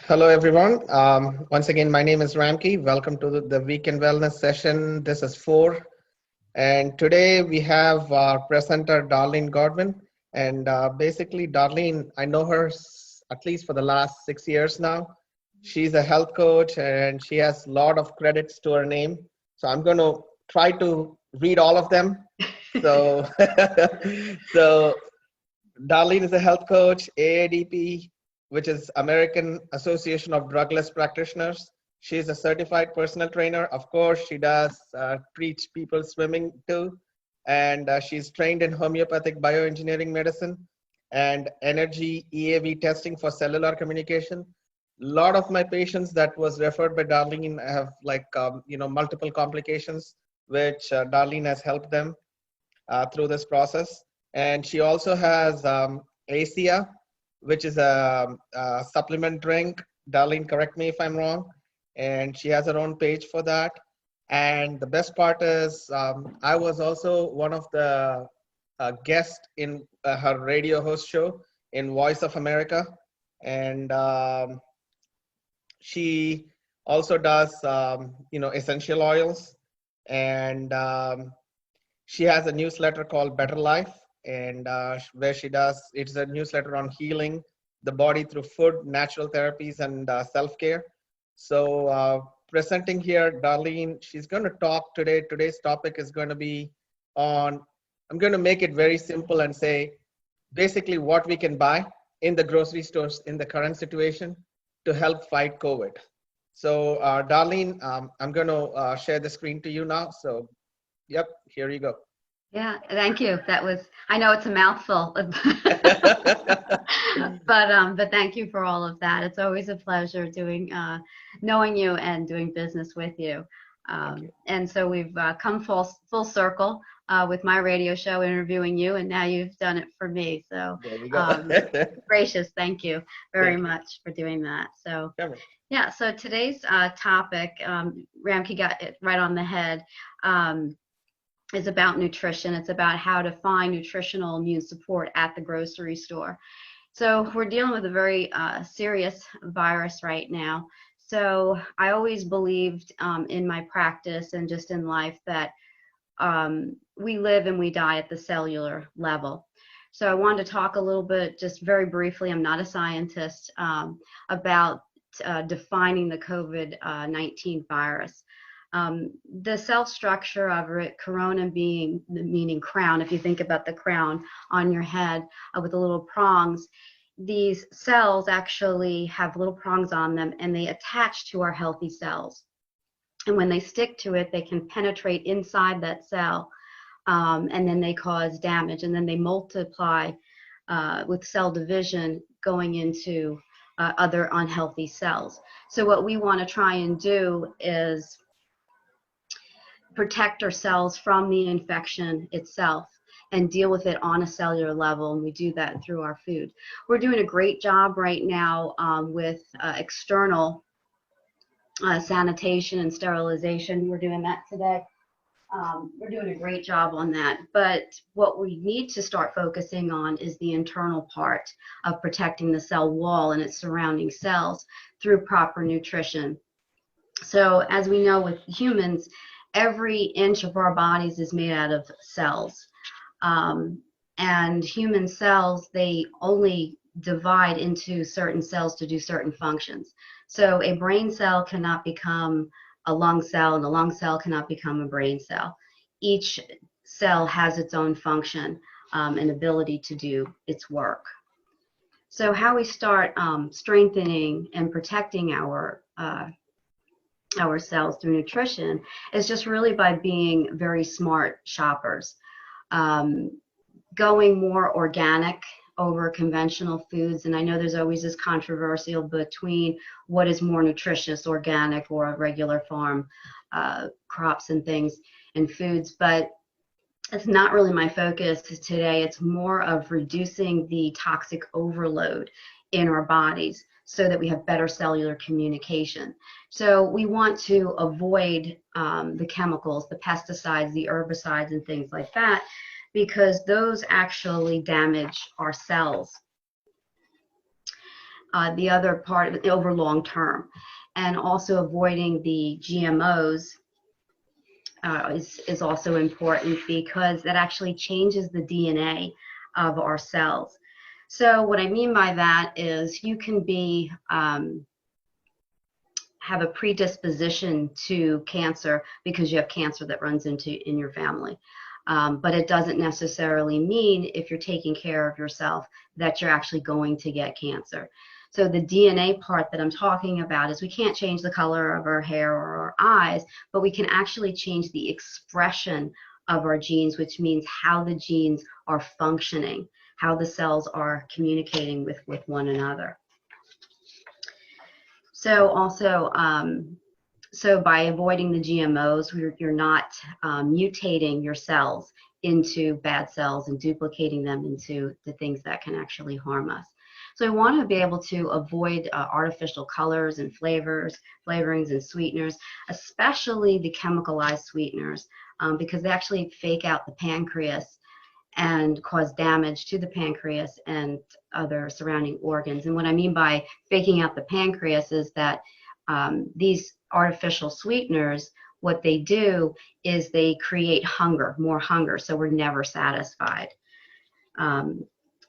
Hello, everyone. Once again, my name is Ramki. Welcome to the Weekend Wellness session. This is 4. And today we have our presenter, Darlene Godwin. And basically, Darlene, I know her at least for the last 6 years now. She's a health coach and she has a lot of credits to her name. So I'm going to try to read all of them. So, so Darlene is a health coach, AADP, which is American Association of Drugless Practitioners. She's a certified personal trainer. Of course, she does teach people swimming too. And she's trained in homeopathic bioengineering medicine and energy EAV testing for cellular communication. A lot of my patients that was referred by Darlene have multiple complications, which Darlene has helped them through this process. And she also has ASEA, which is a supplement drink. Darlene, correct me if I'm wrong. And she has her own page for that. And the best part is I was also one of the guests in her radio host show in Voice of America. And she also does, essential oils. And she has a newsletter called Better Life, and where she does, it's a newsletter on healing the body through food, natural therapies, and self-care. So presenting here, Darlene, she's going to talk today. Today's topic is going to be on, I'm going to make it very simple and say basically what we can buy in the grocery stores in the current situation to help fight COVID. So Darlene, I'm going to share the screen to you now. So yep, here you go. Yeah, thank you. That was, I know it's a mouthful, but thank you for all of that. It's always a pleasure knowing you and doing business with you. And so we've come full circle with my radio show interviewing you, and now you've done it for me. So there we go. Gracious, thank you very much for doing that. So yeah, so today's topic, Ramki got it right on the head. Is about nutrition. It's about how to find nutritional immune support at the grocery store. So we're dealing with a very serious virus right now. So I always believed in my practice and just in life that we live and we die at the cellular level. So I wanted to talk a little bit, just very briefly, I'm not a scientist, about defining the COVID-19 virus. The cell structure of it, corona meaning crown, if you think about the crown on your head with the little prongs, these cells actually have little prongs on them and they attach to our healthy cells. And when they stick to it, they can penetrate inside that cell and then they cause damage, and then they multiply with cell division going into other unhealthy cells. So what we want to try and do is protect our cells from the infection itself and deal with it on a cellular level, and we do that through our food. We're doing a great job right now with external sanitation and sterilization. We're doing that today. We're doing a great job on that, but what we need to start focusing on is the internal part of protecting the cell wall and its surrounding cells through proper nutrition. So as we know with humans, every inch of our bodies is made out of cells. And human cells, they only divide into certain cells to do certain functions. So a brain cell cannot become a lung cell, and a lung cell cannot become a brain cell. Each cell has its own function and ability to do its work. So how we start strengthening and protecting our cells through nutrition is just really by being very smart shoppers, going more organic over conventional foods. And I know there's always this controversial between what is more nutritious, organic or regular farm crops and things and foods, but it's not really my focus today. It's more of reducing the toxic overload in our bodies so that we have better cellular communication. So we want to avoid the chemicals, the pesticides, the herbicides, and things like that, because those actually damage our cells. the other part over long term, and also avoiding the GMOs is also important because that actually changes the DNA of our cells. So what I mean by that is you can be have a predisposition to cancer because you have cancer that runs in your family. But it doesn't necessarily mean if you're taking care of yourself that you're actually going to get cancer. So the DNA part that I'm talking about is we can't change the color of our hair or our eyes, but we can actually change the expression of our genes, which means how the genes are functioning, how the cells are communicating with one another. So also, so by avoiding the GMOs, you're not mutating your cells into bad cells and duplicating them into the things that can actually harm us. So I want to be able to avoid artificial colors and flavorings and sweeteners, especially the chemicalized sweeteners, because they actually fake out the pancreas and cause damage to the pancreas and other surrounding organs. And what I mean by faking out the pancreas is that these artificial sweeteners, what they do is they create hunger, more hunger, so we're never satisfied.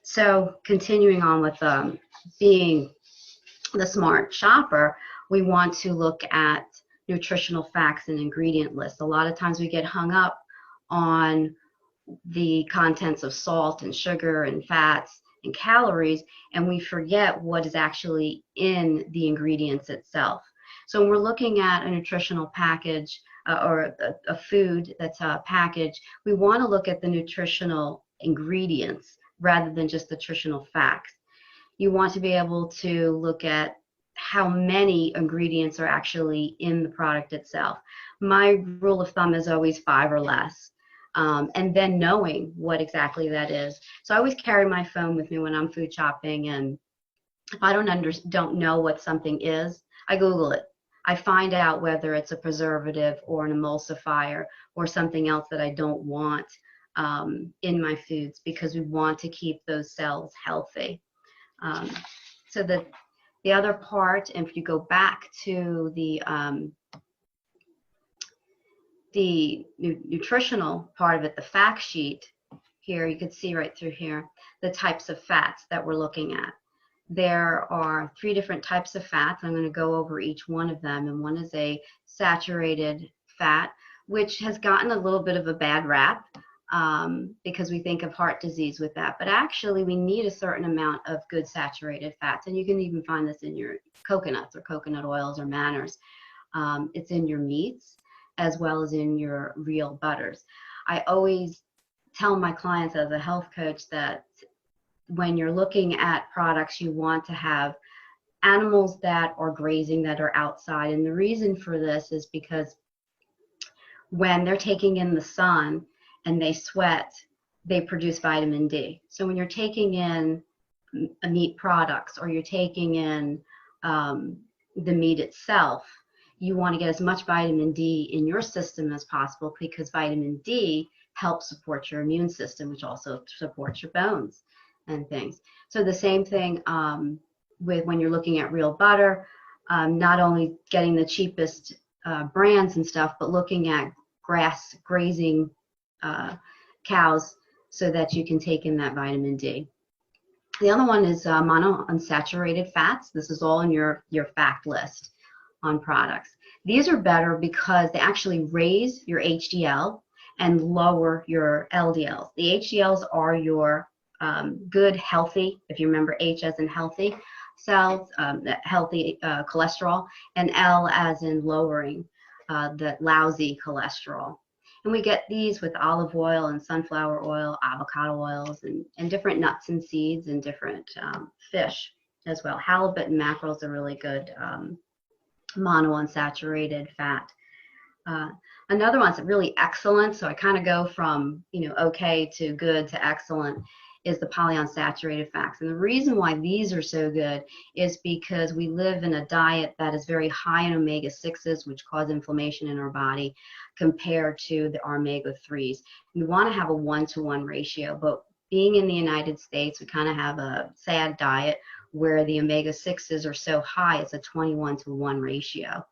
So continuing on with being the smart shopper, we want to look at nutritional facts and ingredient lists. A lot of times we get hung up on the contents of salt and sugar and fats and calories, and we forget what is actually in the ingredients itself. So when we're looking at a nutritional package or a food that's a package, we want to look at the nutritional ingredients rather than just the nutritional facts. You want to be able to look at how many ingredients are actually in the product itself. My rule of thumb is always 5 or less. And then knowing what exactly that is. So I always carry my phone with me when I'm food shopping, and if I don't know what something is, I Google it. I find out whether it's a preservative or an emulsifier or something else that I don't want in my foods, because we want to keep those cells healthy. So the other part, if you go back to the nutritional part of it, the fact sheet here, you can see right through here the types of fats that we're looking at. There are 3 different types of fats. I'm going to go over each one of them, and one is a saturated fat, which has gotten a little bit of a bad rap because we think of heart disease with that, but actually we need a certain amount of good saturated fats, and you can even find this in your coconuts or coconut oils or manners. It's in your meats as well as in your real butters. I always tell my clients as a health coach that when you're looking at products, you want to have animals that are grazing, that are outside. And the reason for this is because when they're taking in the sun and they sweat, they produce vitamin D. So when you're taking in meat products or you're taking in the meat itself, you want to get as much vitamin D in your system as possible, because vitamin D helps support your immune system, which also supports your bones and things. So the same thing with when you're looking at real butter, not only getting the cheapest brands and stuff, but looking at grass grazing cows so that you can take in that vitamin D. The other one is monounsaturated fats. This is all in your fact list on products. These are better because they actually raise your HDL and lower your LDLs. The HDLs are your good, healthy, if you remember H as in healthy cells, healthy cholesterol, and L as in lowering the lousy cholesterol. And we get these with olive oil and sunflower oil, avocado oils, and different nuts and seeds and different fish as well. Halibut and mackerel is a really good monounsaturated fat. Another one's really excellent, so I kind of go from okay to good to excellent, is the polyunsaturated fats. And the reason why these are so good is because we live in a diet that is very high in omega-6s, which cause inflammation in our body, compared to our omega-3s. We want to have a 1-to-1 ratio, but being in the United States, we kind of have a sad diet where the omega-6s are so high, it's a 21-to-1 ratio.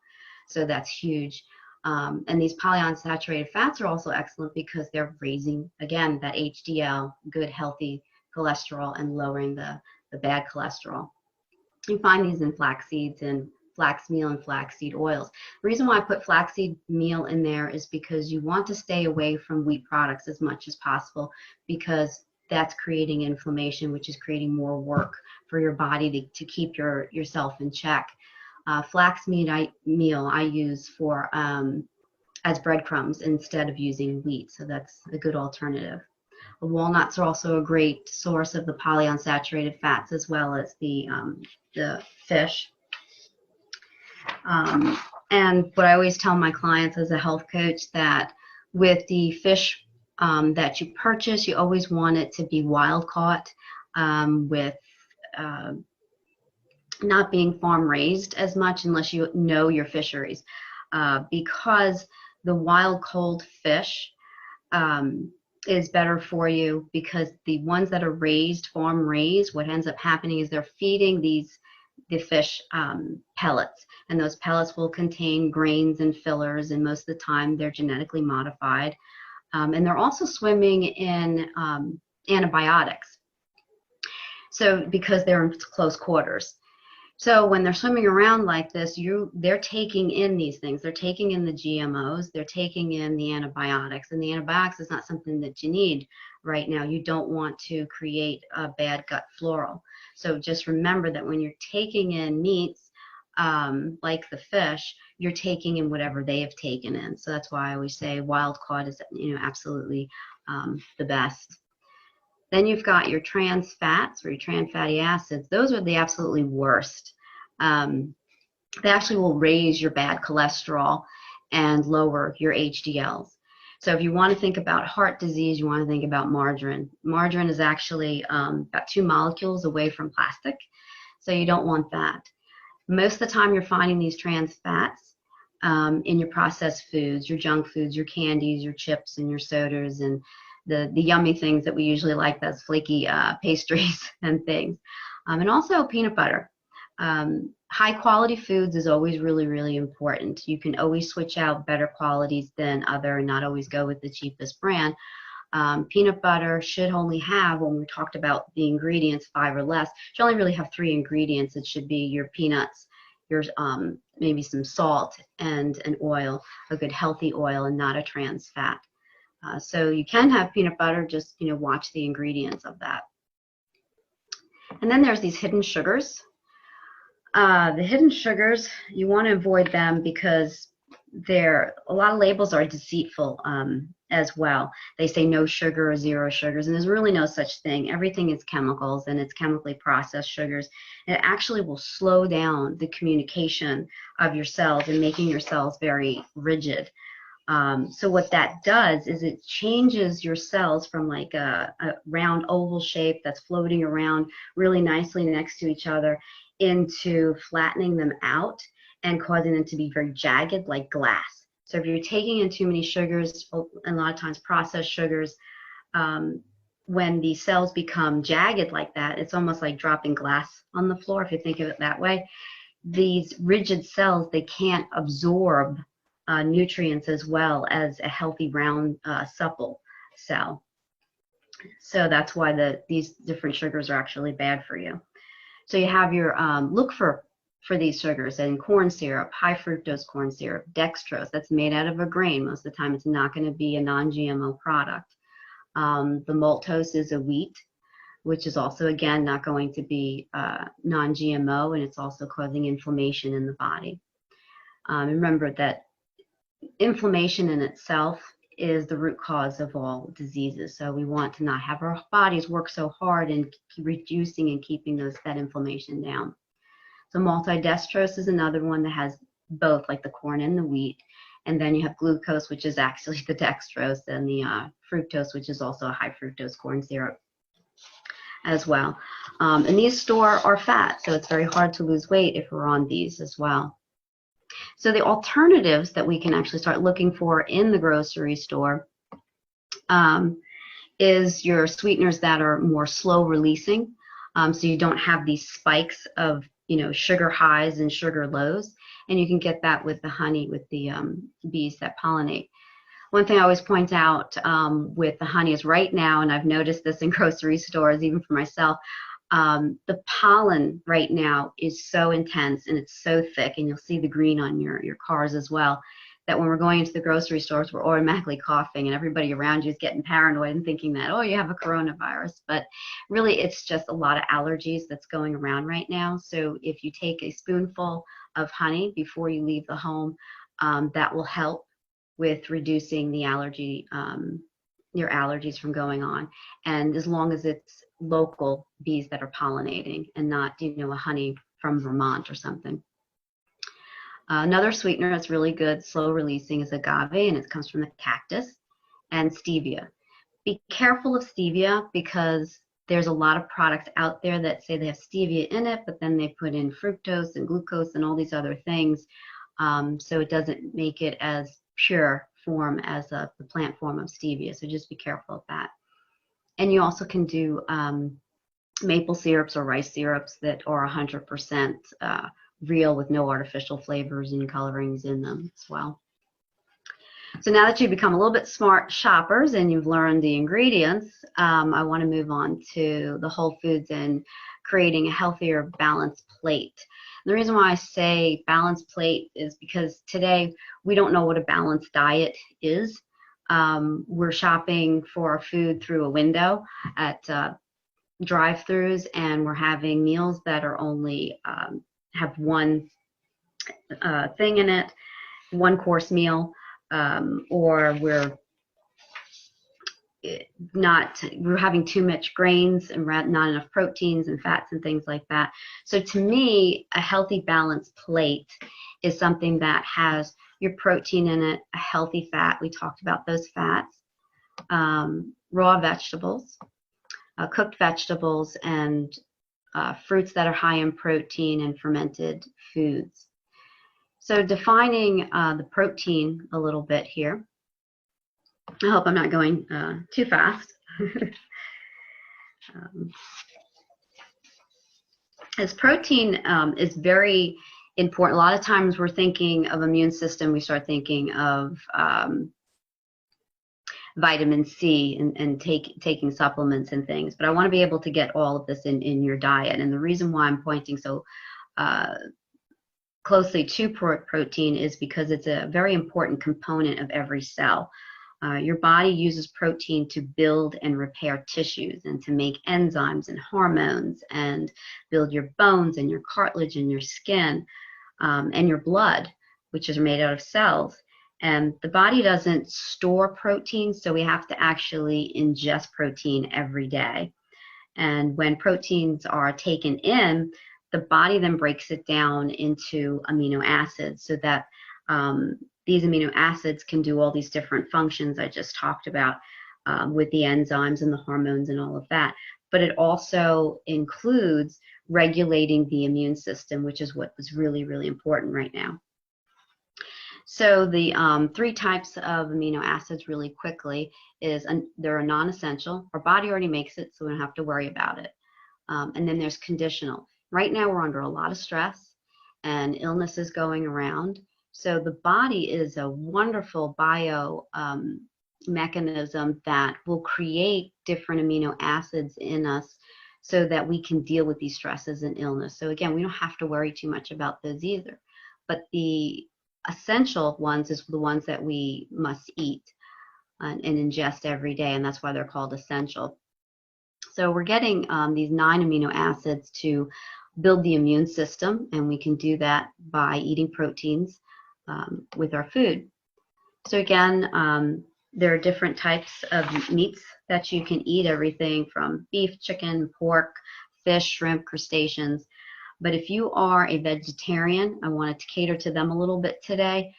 So that's huge. And these polyunsaturated fats are also excellent because they're raising, again, that HDL, good, healthy cholesterol, and lowering the bad cholesterol. You find these in flax seeds and flax meal and flaxseed oils. The reason why I put flaxseed meal in there is because you want to stay away from wheat products as much as possible, because that's creating inflammation, which is creating more work for your body to keep yourself in check. Flax meal I use for as breadcrumbs instead of using wheat, so that's a good alternative. Walnuts are also a great source of the polyunsaturated fats, as well as the fish. And what I always tell my clients as a health coach, that with the fish that you purchase, you always want it to be wild caught, with not being farm raised as much, unless you know your fisheries, because the wild cold fish is better for you, because the ones that are raised, farm raised, what ends up happening is they're feeding the fish pellets, and those pellets will contain grains and fillers, and most of the time they're genetically modified, and they're also swimming in antibiotics, so because they're in close quarters. So when they're swimming around like this, they're taking in these things. They're taking in the GMOs, they're taking in the antibiotics, and the antibiotics is not something that you need right now. You don't want to create a bad gut flora. So just remember that when you're taking in meats, like the fish, you're taking in whatever they have taken in. So that's why I always say wild caught is, absolutely the best. Then you've got your trans fats, or your trans fatty acids. Those are the absolutely worst. They actually will raise your bad cholesterol and lower your HDLs. So if you want to think about heart disease, you want to think about margarine. Margarine is actually about 2 molecules away from plastic, so you don't want that. Most of the time you're finding these trans fats in your processed foods, your junk foods, your candies, your chips, and your sodas, and the yummy things that we usually like, those flaky pastries and things. And also peanut butter. High quality foods is always really, really important. You can always switch out better qualities than other, and not always go with the cheapest brand. Peanut butter should only have, when we talked about the ingredients, 5 or less, should only really have 3 ingredients. It should be your peanuts, your maybe some salt, and an oil, a good healthy oil, and not a trans fat. So you can have peanut butter, just watch the ingredients of that. And then there's these hidden sugars. The hidden sugars, you want to avoid them because a lot of labels are deceitful as well. They say no sugar or 0 sugars, and there's really no such thing. Everything is chemicals, and it's chemically processed sugars. And it actually will slow down the communication of your cells and making your cells very rigid. So what that does is it changes your cells from like a round oval shape that's floating around really nicely next to each other into flattening them out and causing them to be very jagged like glass. So if you're taking in too many sugars, and a lot of times processed sugars, when the cells become jagged like that, it's almost like dropping glass on the floor, if you think of it that way. These rigid cells, they can't absorb nutrients as well as a healthy, round, supple cell. So that's why these different sugars are actually bad for you. So you have your, look for these sugars in corn syrup, high fructose corn syrup, dextrose, that's made out of a grain. Most of the time it's not going to be a non-GMO product. The maltose is a wheat, which is also, again, not going to be non-GMO, and it's also causing inflammation in the body. Remember that inflammation in itself is the root cause of all diseases. So we want to not have our bodies work so hard in reducing and keeping that inflammation down. So multidextrose is another one that has both, like the corn and the wheat. And then you have glucose, which is actually the dextrose, and the fructose, which is also a high fructose corn syrup as well. And these store our fat, so it's very hard to lose weight if we're on these as well. So the alternatives that we can actually start looking for in the grocery store is your sweeteners that are more slow releasing. so you don't have these spikes of, sugar highs and sugar lows. And you can get that with the honey, with the bees that pollinate. One thing I always point out with the honey is right now, and I've noticed this in grocery stores, even for myself, the pollen right now is so intense and it's so thick, and you'll see the green on your cars as well, that when we're going into the grocery stores, we're automatically coughing, and everybody around you is getting paranoid and thinking that, oh, you have a coronavirus. But really, it's just a lot of allergies that's going around right now. So if you take a spoonful of honey before you leave the home, that will help with reducing the your allergies from going on. And as long as it's local bees that are pollinating and not, a honey from Vermont or something. Another sweetener that's really good, slow releasing, is agave, and it comes from the cactus, and stevia. Be careful of stevia because there's a lot of products out there that say they have stevia in it, but then they put in fructose and glucose and all these other things. So it doesn't make it as pure form as the plant form of stevia. So just be careful of that. And you also can do maple syrups or rice syrups that are 100% real with no artificial flavors and colorings in them as well. So now that you've become a little bit smart shoppers and you've learned the ingredients, I want to move on to the whole foods and creating a healthier, balanced plate. And the reason why I say balanced plate is because today we don't know what a balanced diet is. We're shopping for our food through a window at drive-thrus, and we're having meals that are only have one thing in it, one course meal, or we're having too much grains and not enough proteins and fats and things like that. So to me, a healthy balanced plate is something that has your protein in it, a healthy fat. We talked about those fats, raw vegetables, cooked vegetables, and fruits that are high in protein, and fermented foods. So defining the protein a little bit here. I hope I'm not going too fast. As protein is very important. A lot of times we're thinking of immune system, we start thinking of vitamin C and taking supplements and things. But I want to be able to get all of this in your diet. And the reason why I'm pointing so closely to protein is because it's a very important component of every cell. Your body uses protein to build and repair tissues and to make enzymes and hormones and build your bones and your cartilage and your skin and your blood, which is made out of cells. And the body doesn't store protein, so we have to actually ingest protein every day. And when proteins are taken in, the body then breaks it down into amino acids so that these amino acids can do all these different functions I just talked about with the enzymes and the hormones and all of that. But it also includes regulating the immune system, which is what is really, really important right now. So the 3 types of amino acids really quickly is they're a non-essential. Our body already makes it, so we don't have to worry about it. And then there's conditional. Right now we're under a lot of stress and illness is going around. So the body is a wonderful bio mechanism that will create different amino acids in us so that we can deal with these stresses and illness. So again, we don't have to worry too much about those either. But the essential ones is the ones that we must eat and ingest every day, and that's why they're called essential. So we're getting these 9 amino acids to build the immune system, and we can do that by eating proteins with our food. So again, there are different types of meats that you can eat, everything from beef, chicken, pork, fish, shrimp, crustaceans. But if you are a vegetarian, I wanted to cater to them a little bit today.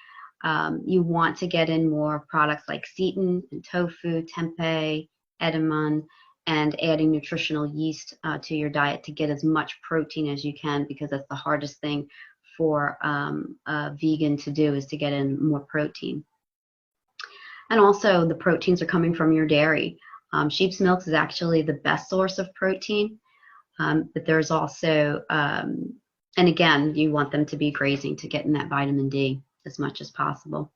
You want to get in more products like seitan and tofu, tempeh, edamame, and adding nutritional yeast to your diet to get as much protein as you can, because that's the hardest thing for a vegan to do, is to get in more protein. And also the proteins are coming from your dairy. Sheep's milk is actually the best source of protein. But there's also, and again, you want them to be grazing to get in that vitamin D as much as possible.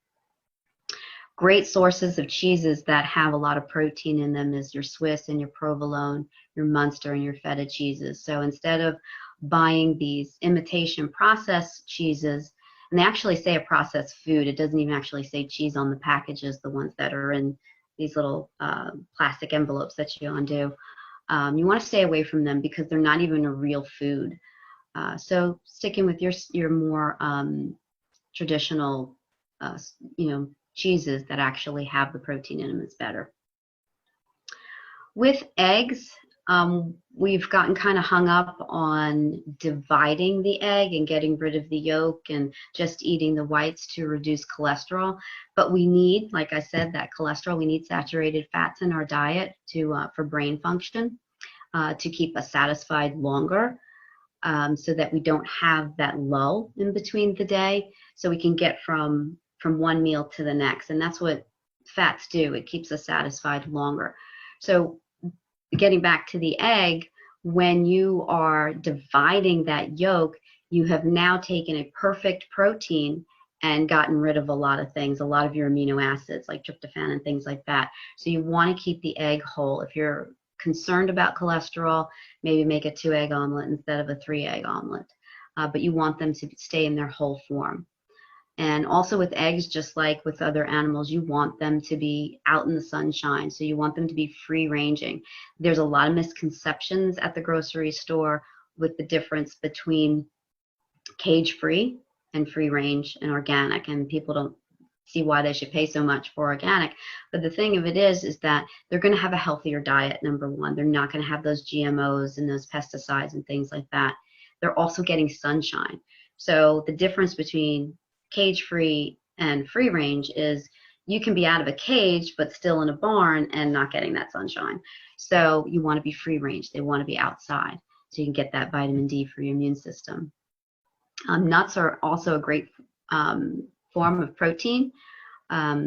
Great sources of cheeses that have a lot of protein in them is your Swiss and your provolone, your Munster and your feta cheeses. So instead of buying these imitation processed cheeses, and they actually say a processed food, it doesn't even actually say cheese on the packages, the ones that are in these little plastic envelopes that you undo. You want to stay away from them because they're not even a real food. So sticking with your more traditional, cheeses that actually have the protein in them is better. With eggs, we've gotten kind of hung up on dividing the egg and getting rid of the yolk and just eating the whites to reduce cholesterol. But we need, like I said, that cholesterol. We need saturated fats in our diet for brain function, to keep us satisfied longer, so that we don't have that lull in between the day, so we can get from one meal to the next. And that's what fats do. It keeps us satisfied longer. So getting back to the egg, when you are dividing that yolk, you have now taken a perfect protein and gotten rid of a lot of things, a lot of your amino acids like tryptophan and things like that. So you want to keep the egg whole. If you're concerned about cholesterol, maybe make a 2-egg omelet instead of a 3-egg omelet. But you want them to stay in their whole form. And also with eggs, just like with other animals, you want them to be out in the sunshine. So you want them to be free ranging. There's a lot of misconceptions at the grocery store with the difference between cage free and free range and organic. And people don't see why they should pay so much for organic. But the thing of it is that they're going to have a healthier diet, number one. They're not going to have those GMOs and those pesticides and things like that. They're also getting sunshine. So the difference between cage-free and free range is you can be out of a cage but still in a barn and not getting that sunshine. So you want to be free range. They want to be outside so you can get that vitamin D for your immune system. Nuts are also a great form of protein.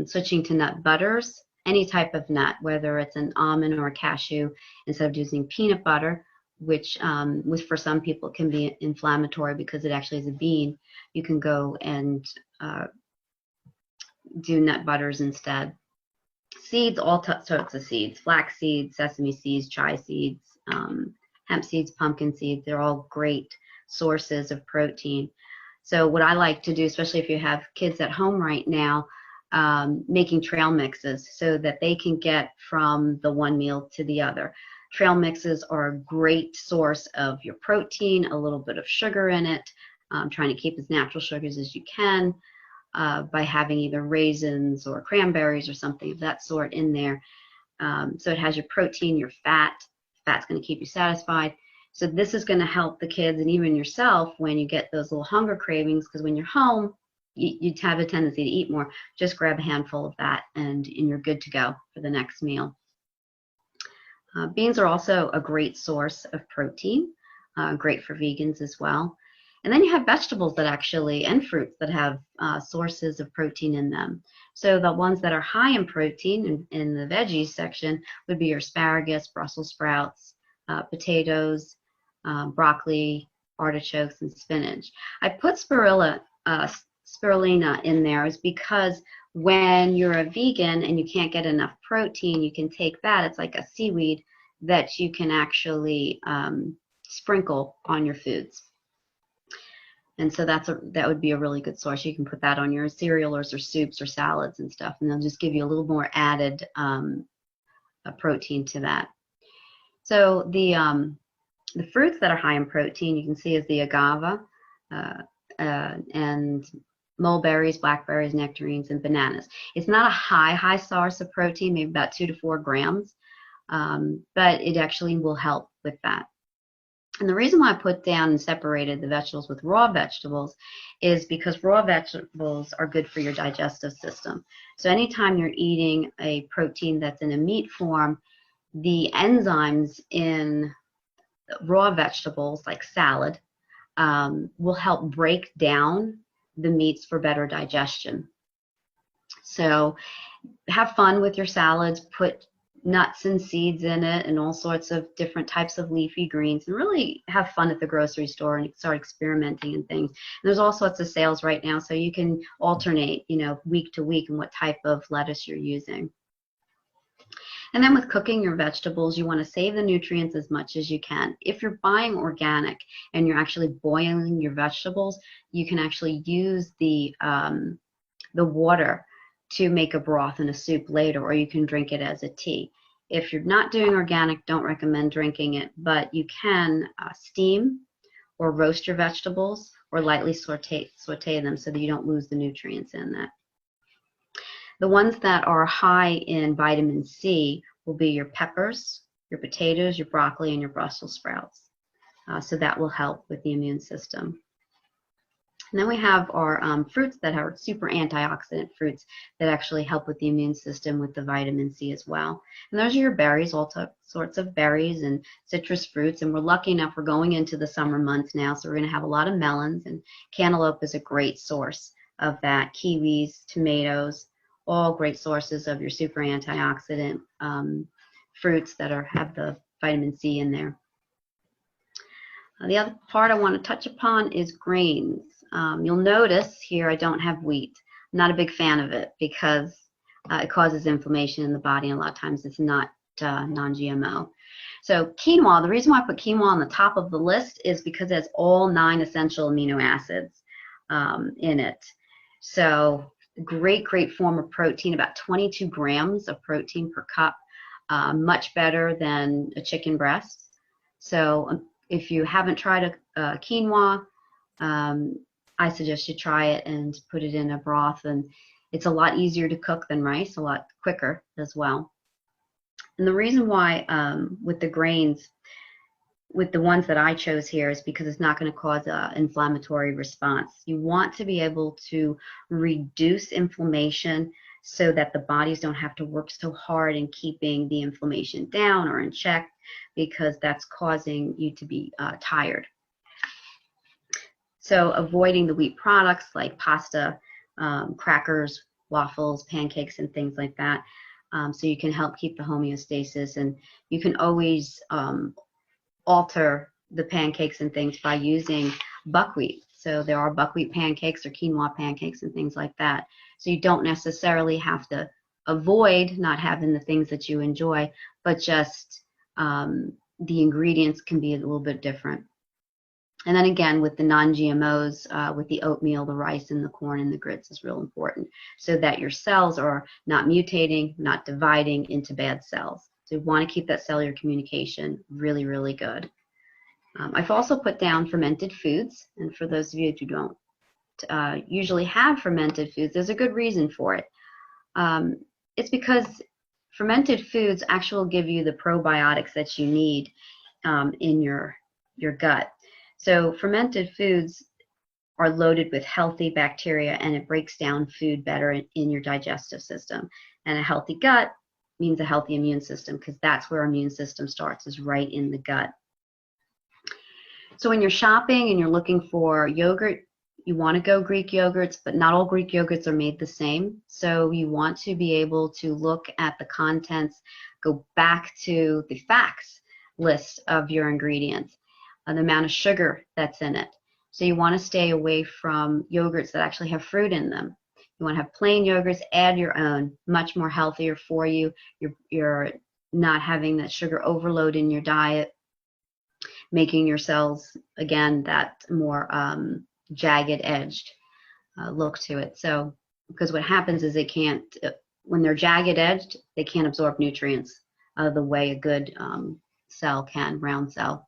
Switching to nut butters, any type of nut, whether it's an almond or a cashew, instead of using peanut butter, which for some people can be inflammatory because it actually is a bean. You can go and do nut butters instead. Seeds, all sorts of seeds, flax seeds, sesame seeds, chia seeds, hemp seeds, pumpkin seeds, they're all great sources of protein. So what I like to do, especially if you have kids at home right now, making trail mixes so that they can get from the one meal to the other. Trail mixes are a great source of your protein, a little bit of sugar in it, trying to keep as natural sugars as you can by having either raisins or cranberries or something of that sort in there. So it has your protein, your fat. Fat's going to keep you satisfied. So this is going to help the kids and even yourself when you get those little hunger cravings, because when you're home, you'd have a tendency to eat more. Just grab a handful of that and you're good to go for the next meal. Beans are also a great source of protein, great for vegans as well. And then you have vegetables that actually, and fruits that have sources of protein in them. So the ones that are high in protein in the veggies section would be your asparagus, Brussels sprouts, potatoes, broccoli, artichokes, and spinach. I put spirulina in there is because when you're a vegan and you can't get enough protein, you can take that. It's like a seaweed that you can actually sprinkle on your foods. And so that would be a really good source. You can put that on your cereal or soups or salads and stuff, and they'll just give you a little more added protein to that. So the fruits that are high in protein, you can see is the agave and mulberries, blackberries, nectarines, and bananas. It's not a high source of protein, maybe about 2 to 4 grams, but it actually will help with that. And the reason why I put down and separated the vegetables with raw vegetables is because raw vegetables are good for your digestive system. So anytime you're eating a protein that's in a meat form, the enzymes in raw vegetables like salad will help break down the meats for better digestion. So have fun with your salads. Put nuts and seeds in it and all sorts of different types of leafy greens, and really have fun at the grocery store and start experimenting and things. And there's all sorts of sales right now, so you can alternate, week to week and what type of lettuce you're using. And then with cooking your vegetables, you want to save the nutrients as much as you can. If you're buying organic and you're actually boiling your vegetables, you can actually use the water to make a broth and a soup later, or you can drink it as a tea. If you're not doing organic, don't recommend drinking it, but you can steam or roast your vegetables or lightly saute them so that you don't lose the nutrients in that. The ones that are high in vitamin C will be your peppers, your potatoes, your broccoli, and your Brussels sprouts. So that will help with the immune system. And then we have our fruits that are super antioxidant fruits that actually help with the immune system with the vitamin C as well. And those are your berries, all sorts of berries and citrus fruits. And we're lucky enough, we're going into the summer months now, so we're going to have a lot of melons, and cantaloupe is a great source of that. Kiwis, tomatoes, all great sources of your super antioxidant fruits that have the vitamin C in there. The other part I want to touch upon is grains. You'll notice here I don't have wheat. I'm not a big fan of it because it causes inflammation in the body, and a lot of times it's not non-GMO. So quinoa, the reason why I put quinoa on the top of the list is because it has all 9 essential amino acids in it. So great form of protein, about 22 grams of protein per cup, much better than a chicken breast. So if you haven't tried a quinoa, I suggest you try it and put it in a broth, and it's a lot easier to cook than rice, a lot quicker as well. And the reason why with the grains, with the ones that I chose here, is because it's not going to cause an inflammatory response. You want to be able to reduce inflammation so that the bodies don't have to work so hard in keeping the inflammation down or in check, because that's causing you to be tired. So avoiding the wheat products like pasta, crackers, waffles, pancakes, and things like that, so you can help keep the homeostasis. And you can always alter the pancakes and things by using buckwheat. So there are buckwheat pancakes or quinoa pancakes and things like that. So you don't necessarily have to avoid not having the things that you enjoy, but just the ingredients can be a little bit different. And then again, with the non-GMOs, with the oatmeal, the rice, and the corn, and the grits is real important, so that your cells are not mutating, not dividing into bad cells. So you want to keep that cellular communication really, really good. I've also put down fermented foods, and for those of you who don't usually have fermented foods, there's a good reason for it. It's because fermented foods actually give you the probiotics that you need in your gut. So fermented foods are loaded with healthy bacteria, and it breaks down food better in your digestive system. And a healthy gut means a healthy immune system, because that's where our immune system starts, is right in the gut. So when you're shopping and you're looking for yogurt, you want to go Greek yogurts, but not all Greek yogurts are made the same. So you want to be able to look at the contents, go back to the facts list of your ingredients, the amount of sugar that's in it. So you want to stay away from yogurts that actually have fruit in them. You want to have plain yogurts, add your own, much more healthier for you. You're not having that sugar overload in your diet, making your cells, again, that more jagged edged look to it. So, because what happens is they can't, when they're jagged edged, they can't absorb nutrients the way a good cell can, round cell.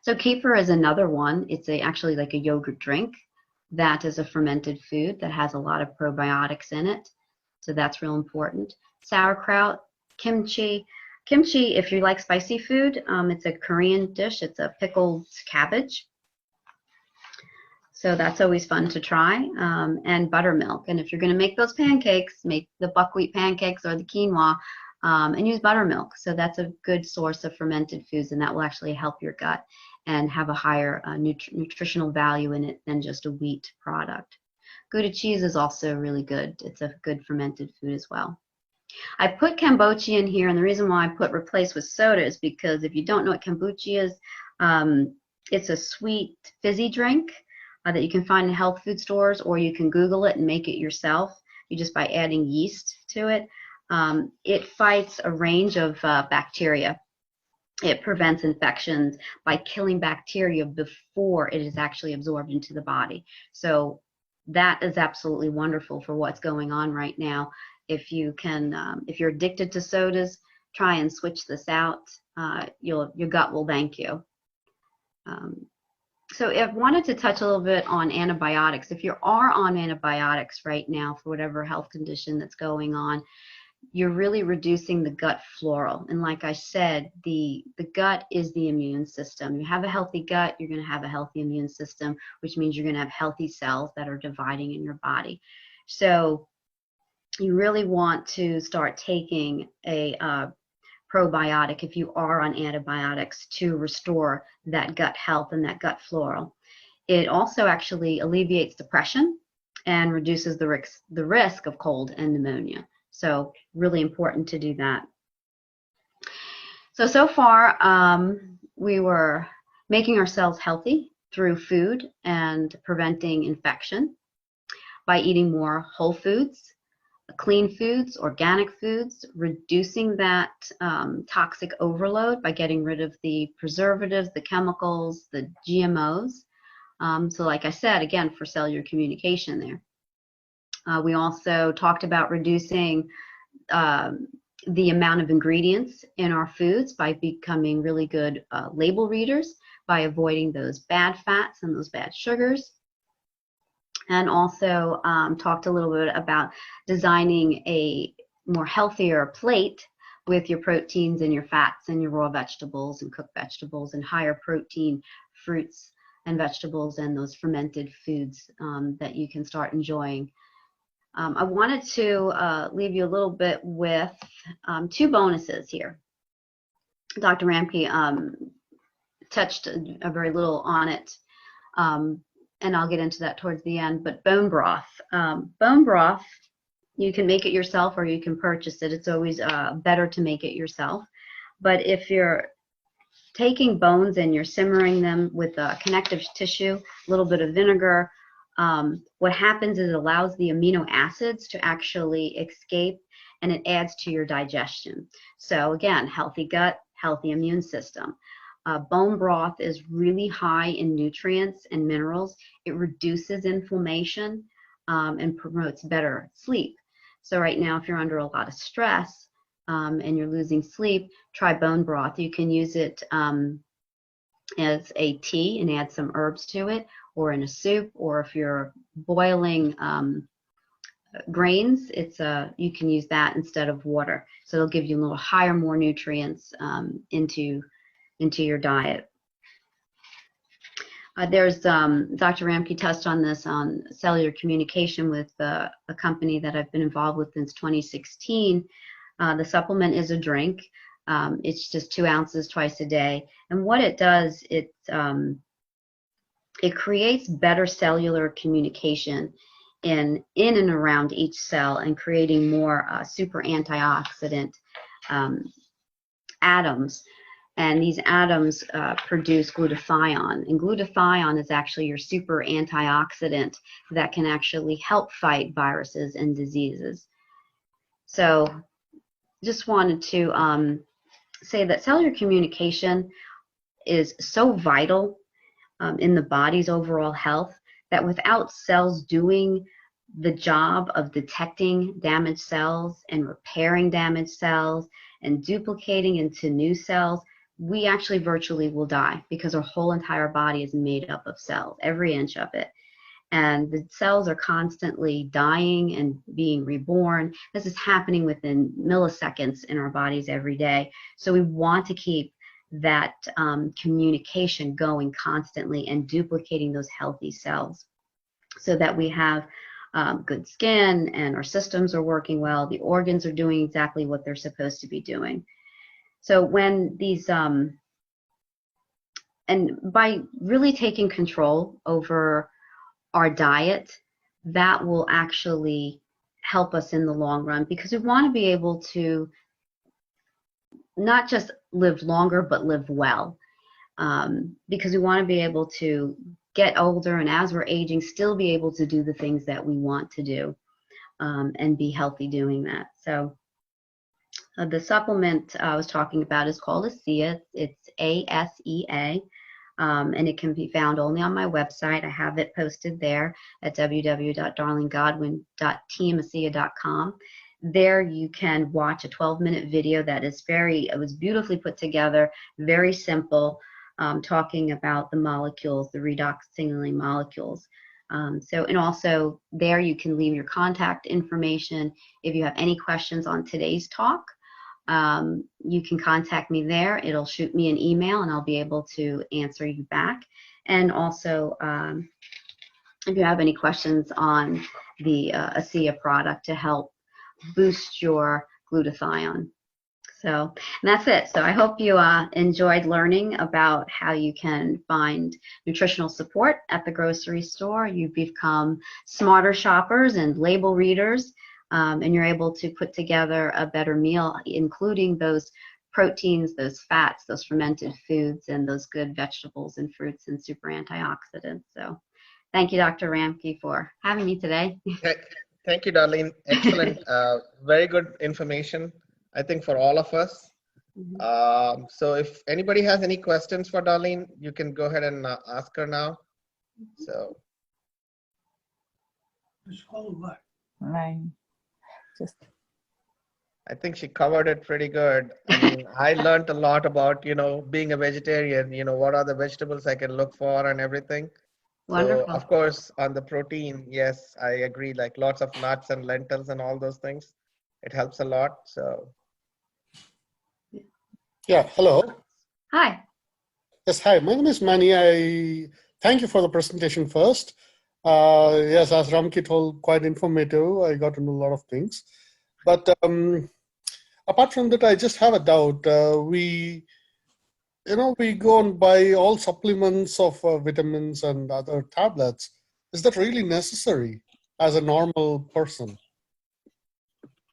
So kefir is another one. It's actually like a yogurt drink. That is a fermented food that has a lot of probiotics in it. So that's real important. Sauerkraut, kimchi. Kimchi, if you like spicy food, it's a Korean dish. It's a pickled cabbage. So that's always fun to try. And buttermilk. And if you're going to make those pancakes, make the buckwheat pancakes or the quinoa, and use buttermilk. So that's a good source of fermented foods, and that will actually help your gut and have a higher nutritional value in it than just a wheat product. Gouda cheese is also really good. It's a good fermented food as well. I put kombucha in here, and the reason why I put replace with soda is because if you don't know what kombucha is, it's a sweet fizzy drink that you can find in health food stores, or you can Google it and make it yourself. You just by adding yeast to it. It fights a range of bacteria. It prevents infections by killing bacteria before it is actually absorbed into the body. So that is absolutely wonderful for what's going on right now. If you can, if you're addicted to sodas, try and switch this out. Your gut will thank you. So I wanted to touch a little bit on antibiotics. If you are on antibiotics right now for whatever health condition that's going on, you're really reducing the gut flora. And like I said, the gut is the immune system. You have a healthy gut, you're going to have a healthy immune system, which means you're going to have healthy cells that are dividing in your body. So you really want to start taking a probiotic if you are on antibiotics to restore that gut health and that gut flora. It also actually alleviates depression and reduces the risk of cold and pneumonia. So really important to do that. So far, we were making ourselves healthy through food and preventing infection by eating more whole foods, clean foods, organic foods, reducing that toxic overload by getting rid of the preservatives, the chemicals, the GMOs. So like I said, again, for cellular communication there. We also talked about reducing the amount of ingredients in our foods by becoming really good label readers, by avoiding those bad fats and those bad sugars. And also talked a little bit about designing a more healthier plate with your proteins and your fats and your raw vegetables and cooked vegetables and higher protein fruits and vegetables and those fermented foods that you can start enjoying. I wanted to leave you a little bit with two bonuses here. Dr. Ramke touched a very little on it, and I'll get into that towards the end, but bone broth. Bone broth, you can make it yourself or you can purchase it. It's always better to make it yourself. But if you're taking bones and you're simmering them with connective tissue, a little bit of vinegar, what happens is it allows the amino acids to actually escape, and it adds to your digestion. So again, healthy gut, healthy immune system. Bone broth is really high in nutrients and minerals. It reduces inflammation and promotes better sleep. So right now, if you're under a lot of stress and you're losing sleep, try bone broth. You can use it as a tea and add some herbs to it, or in a soup, or if you're boiling grains, you can use that instead of water. So it'll give you a little higher, more nutrients into your diet. There's Dr. Ramke touched on this on cellular communication with a company that I've been involved with since 2016. The supplement is a drink. It's just 2 ounces twice a day, and what it does, it creates better cellular communication in and around each cell, and creating more super antioxidant atoms. And these atoms produce glutathione, and glutathione is actually your super antioxidant that can actually help fight viruses and diseases. So just wanted to say that cellular communication is so vital in the body's overall health, that without cells doing the job of detecting damaged cells and repairing damaged cells and duplicating into new cells, we actually virtually will die, because our whole entire body is made up of cells, every inch of it. And the cells are constantly dying and being reborn. This is happening within milliseconds in our bodies every day. So we want to keep that communication going constantly and duplicating those healthy cells, so that we have good skin and our systems are working well, the organs are doing exactly what they're supposed to be doing. So when these, and by really taking control over our diet, that will actually help us in the long run, because we want to be able to not just live longer, but live well. Because we want to be able to get older, and as we're aging, still be able to do the things that we want to do, and be healthy doing that. So the supplement I was talking about is called ASEA. It's ASEA. And it can be found only on my website. I have it posted there at www.darlenegodwin.teamasea.com. There you can watch a 12-minute video that is it was beautifully put together, very simple, talking about the molecules, the redox signaling molecules. And also there you can leave your contact information. If you have any questions on today's talk, you can contact me there. It'll shoot me an email and I'll be able to answer you back. And also, if you have any questions on the ASEA product to help boost your glutathione. So, and that's it. So I hope you enjoyed learning about how you can find nutritional support at the grocery store. You've become smarter shoppers and label readers, and you're able to put together a better meal, including those proteins, those fats, those fermented foods, and those good vegetables and fruits and super antioxidants. So thank you, Dr. Ramke, for having me today. Thank you, Darlene. Excellent. Very good information, I think, for all of us. Mm-hmm. So if anybody has any questions for Darlene, you can go ahead and ask her now. So. I think she covered it pretty good. I mean, I learned a lot about, being a vegetarian, what are the vegetables I can look for and everything. Wonderful. So, of course, on the protein, yes, I agree. Like lots of nuts and lentils and all those things, it helps a lot. So, yeah, hello. Hi. Yes, hi. My name is Manny. I thank you for the presentation first. Yes, as Ramki told, quite informative. I got to know a lot of things. But apart from that, I just have a doubt. We go and buy all supplements of vitamins and other tablets. Is that really necessary as a normal person?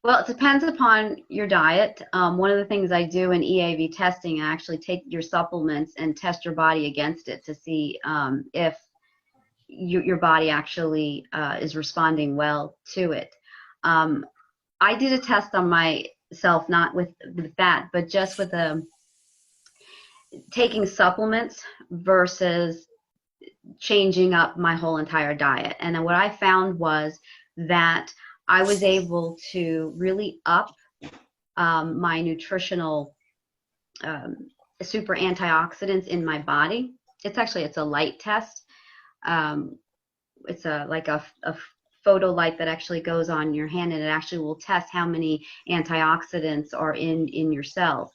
Well, it depends upon your diet. One of the things I do in EAV testing, I actually take your supplements and test your body against it to see if your body actually is responding well to it. I did a test on myself, not with that, but just with taking supplements versus changing up my whole entire diet. And what I found was that I was able to really up my nutritional super antioxidants in my body. It's a light test. It's like a photo light that actually goes on your hand, and it actually will test how many antioxidants are in your cells.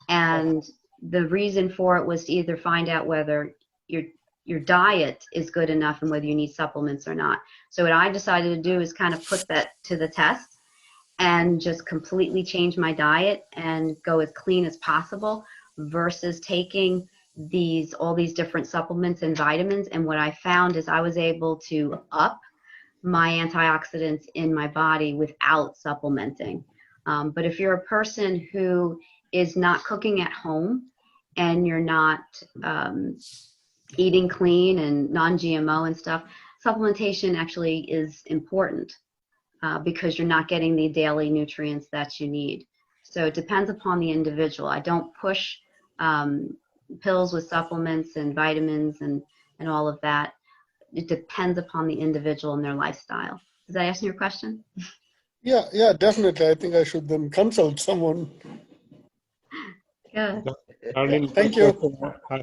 And the reason for it was to either find out whether your diet is good enough and whether you need supplements or not. So what I decided to do is kind of put that to the test and just completely change my diet and go as clean as possible versus taking all these different supplements and vitamins. And what I found is I was able to up my antioxidants in my body without supplementing. But if you're a person who is not cooking at home and you're not eating clean and non-GMO and stuff, supplementation actually is important because you're not getting the daily nutrients that you need. So it depends upon the individual. I don't push pills with supplements and vitamins and all of that. It depends upon the individual and their lifestyle. Does that answer your question? Yeah, definitely. I think I should then consult someone. Good. Darlene, Thank you.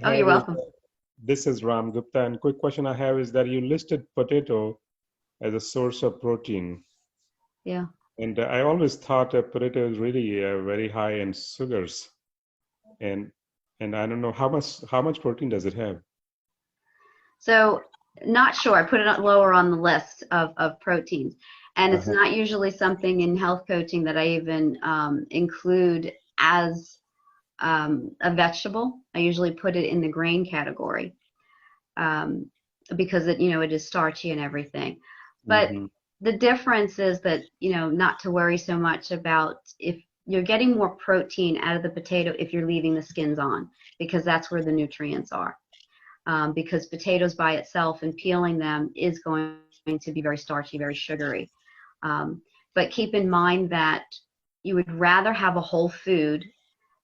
Oh, you're welcome. This is Ram Gupta, and quick question I have is that you listed potato as a source of protein. Yeah. And I always thought that potato is really very high in sugars, and I don't know how much protein does it have. So not sure. I put it lower on the list of proteins, and it's not usually something in health coaching that I even include as a vegetable. I usually put it in the grain category because it is starchy and everything. But the difference is that, not to worry so much about if you're getting more protein out of the potato if you're leaving the skins on, because that's where the nutrients are. Because potatoes by itself and peeling them is going to be very starchy, very sugary. But keep in mind that you would rather have a whole food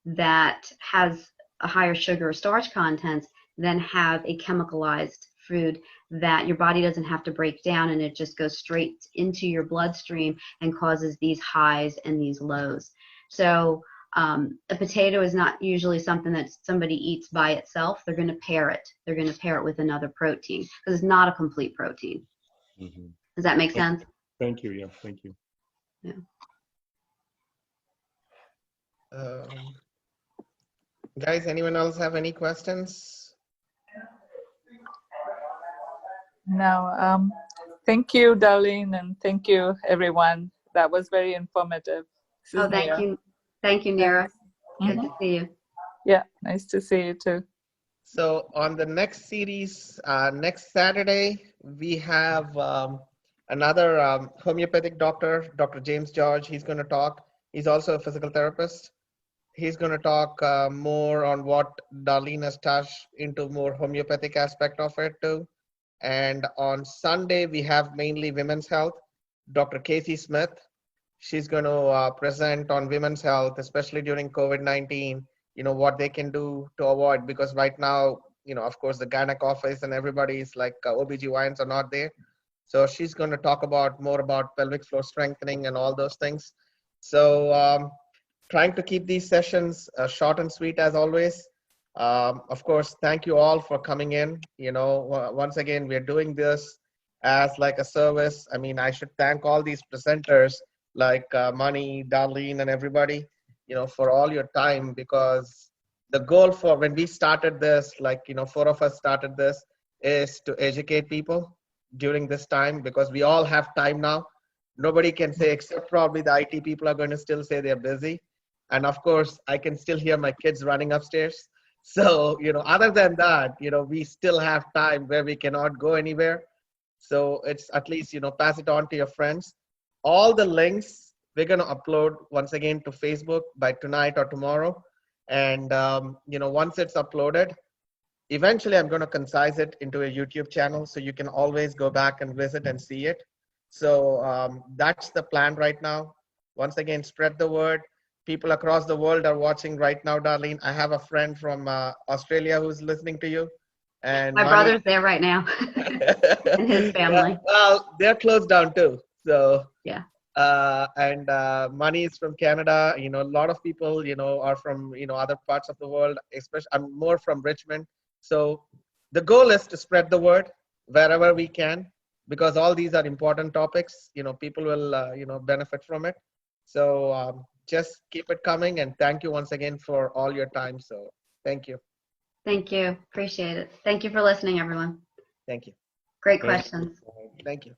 that has a higher sugar or starch content than have a chemicalized food that your body doesn't have to break down, and it just goes straight into your bloodstream and causes these highs and these lows. So a potato is not usually something that somebody eats by itself. They're going to pair it. They're going to pair it with another protein because it's not a complete protein. Mm-hmm. Does that make sense? Thank you. Yeah, thank you. Yeah. Guys, anyone else have any questions? No. Thank you, Darlene, and thank you, everyone. That was very informative. Oh, thank you. Thank you, Neera. Good to see you. Yeah, nice to see you too. So on the next series, next Saturday, we have another homeopathic doctor, Dr. James George. He's going to talk. He's also a physical therapist. He's going to talk more on what Darlene has touched into more homeopathic aspect of it too. And on Sunday, we have mainly women's health. Dr. Casey Smith, she's going to present on women's health, especially during COVID-19, what they can do to avoid, because right now, of course, the gynec office and everybody's like OBGYNs are not there. So she's going to talk more about pelvic floor strengthening and all those things. So trying to keep these sessions short and sweet as always. Of course, thank you all for coming in. Once again, we're doing this as like a service. I mean, I should thank all these presenters like Mani, Darlene, and everybody, for all your time, because the goal for when we started this, like, 4 of us started this, is to educate people during this time, because we all have time now. Nobody can say, except probably the IT people are going to still say they're busy. And of course, I can still hear my kids running upstairs. So, other than that, we still have time where we cannot go anywhere. So it's at least, pass it on to your friends. All the links we're going to upload once again to Facebook by tonight or tomorrow. And, once it's uploaded, eventually I'm going to concise it into a YouTube channel so you can always go back and visit and see it. So that's the plan right now. Once again, spread the word. People across the world are watching right now, Darlene. I have a friend from Australia who's listening to you. And my brother's there right now and his family. Well, they're closed down too. So yeah. And Mani is from Canada. A lot of people, are from, other parts of the world, especially I'm more from Richmond. So the goal is to spread the word wherever we can, because all these are important topics. People will, benefit from it. So just keep it coming, and thank you once again for all your time. So thank you. Thank you. Appreciate it. Thank you for listening, everyone. Thank you. Great questions. Thank you.